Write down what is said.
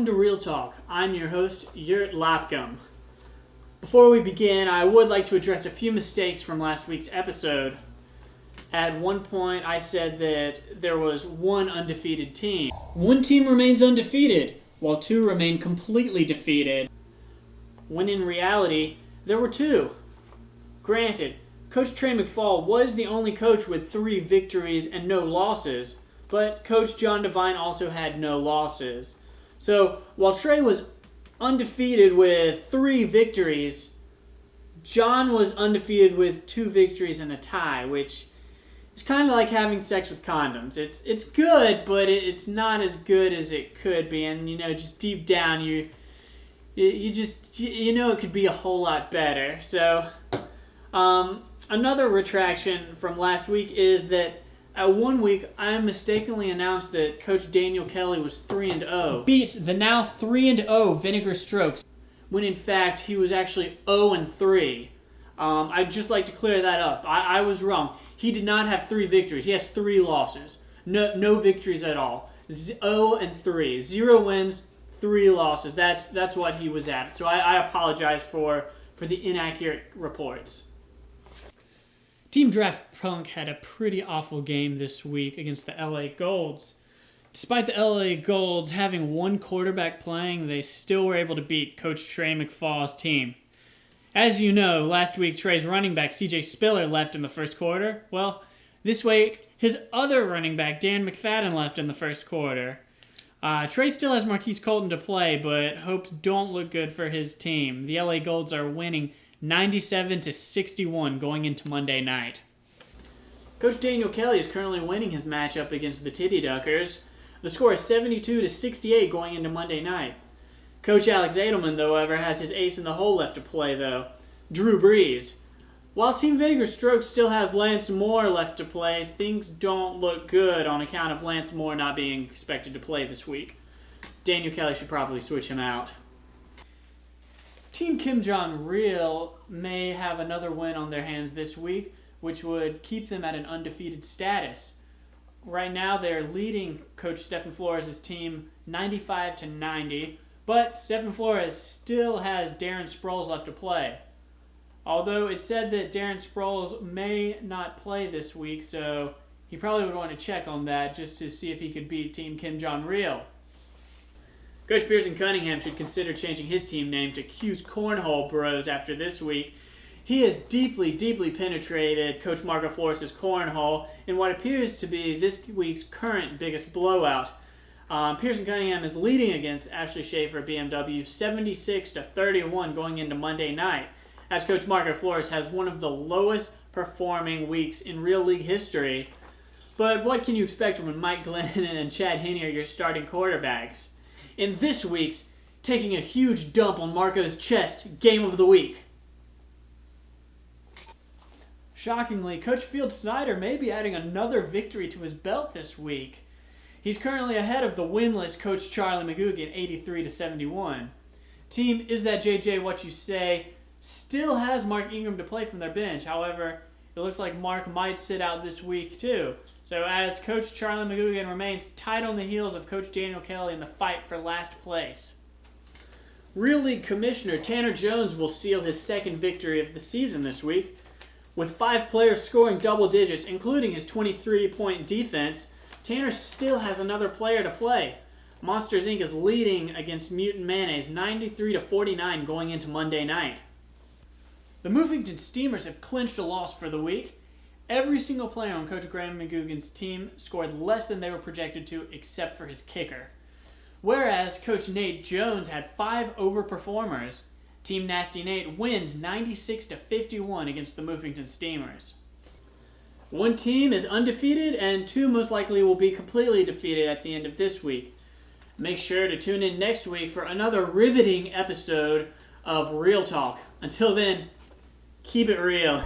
to Real Talk. I'm your host, Yurt Lapkum. Before we begin, I would like to address a few mistakes from last week's episode. At one point, I said that there was one undefeated team. One team remains undefeated, while two remain completely defeated. When in reality, there were two. Granted, Coach Trey McFall was the only coach with 3 victories and no losses, but Coach John Devine also had no losses. So, while Trey was undefeated with 3 victories, John was undefeated with 2 victories and a tie, which is kind of like having sex with condoms. It's good, but it's not as good as it could be, and just deep down you know it could be a whole lot better. So, another retraction from last week is that at 1 week, I mistakenly announced that Coach Daniel Kelly was 3-0. Beat the now 3-0 Vinegar Strokes, when in fact he was actually 0-3. I'd just like to clear that up. I was wrong. He did not have 3 victories. He has 3 losses. No victories at all. 0-3. 0 wins, 3 losses. That's what he was at. So I apologize for the inaccurate reports. Team Draft Punk had a pretty awful game this week against the LA Golds. Despite the LA Golds having one quarterback playing, they still were able to beat Coach Trey McFall's team. As you know, last week Trey's running back CJ Spiller left in the first quarter. Well, this week his other running back Dan McFadden left in the first quarter. Trey still has Marquise Colton to play, but hopes don't look good for his team. The LA Golds are winning 97-61 going into Monday night. Coach Daniel Kelly is currently winning his matchup against the Titty Duckers. The score is 72-68 going into Monday night. Coach Alex Edelman, however, has his ace in the hole left to play, though, Drew Brees. While Team Vinegar Strokes still has Lance Moore left to play, things don't look good on account of Lance Moore not being expected to play this week. Daniel Kelly should probably switch him out. Team Kim Jong-Ril may have another win on their hands this week, which would keep them at an undefeated status. Right now, they're leading Coach Stephen Flores' team 95-90, but Stephen Flores still has Darren Sproles left to play. Although it's said that Darren Sproles may not play this week, so he probably would want to check on that just to see if he could beat Team Kim Jong-Ril. Coach Pearson Cunningham should consider changing his team name to Q's Cornhole Bros after this week. He has deeply penetrated Coach Marco Flores' cornhole in what appears to be this week's current biggest blowout. Pearson Cunningham is leading against Ashley Schaefer BMW 76-31 going into Monday night, as Coach Marco Flores has one of the lowest performing weeks in real league history. But what can you expect when Mike Glennon and Chad Henne are your starting quarterbacks? In this week's taking a huge dump on Marco's chest game of the week. Shockingly, Coach Field Snyder may be adding another victory to his belt this week. He's currently ahead of the winless Coach Charlie McGugan 83-71. Team Is That JJ What You Say still has Mark Ingram to play from their bench. However, it looks like Mark might sit out this week too. So as Coach Charlie McGugan remains tight on the heels of Coach Daniel Kelly in the fight for last place. Real League Commissioner Tanner Jones will steal his second victory of the season this week. With 5 players scoring double digits, including his 23-point defense, Tanner still has another player to play. Monsters Inc. is leading against Mutant Mayonnaise 93-49 going into Monday night. The Movington Steamers have clinched a loss for the week. Every single player on Coach Graham McGugan's team scored less than they were projected to, except for his kicker. Whereas Coach Nate Jones had 5 overperformers. Team Nasty Nate wins 96-51 against the Movington Steamers. One team is undefeated, and 2 most likely will be completely defeated at the end of this week. Make sure to tune in next week for another riveting episode of Real Talk. Until then, keep it real.